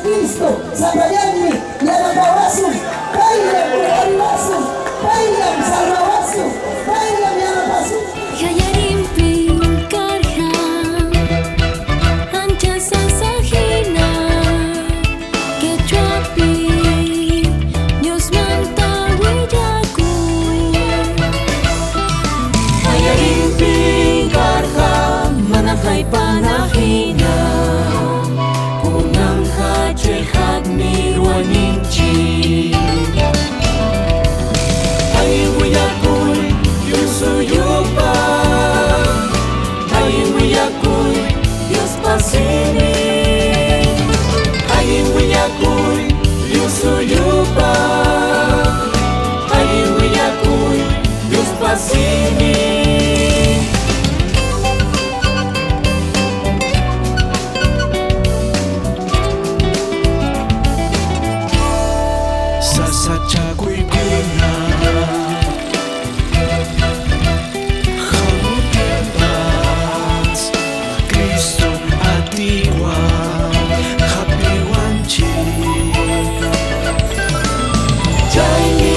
Kristo sa bayan ni Yanabawasu, kaya Buhariwasu, kaya Salmawasu, kaya Yanabasu. Hayarimping karhan ancha sasahina kecuapi Dios mantawidaku. Hayarimping karhan manakay panahina kunang kacehat mirwaninci. Angin wiyakul yusuyupa, angin wiyakul Dios pasini, angin wiyakul yusuyupa, angin wiyakul Dios pasini. Sasachakuy kuna Hamutipas Kristo atiwa Hapiwanchi Jaini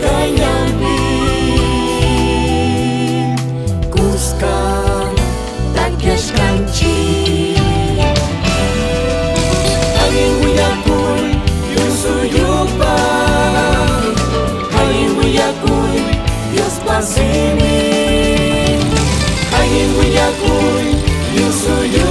kanyampi kuskan takyash kanchi. Angin wiyakul yusuyupa, angin wiyakul Dios pasini, angin wiyakul yusuyupa.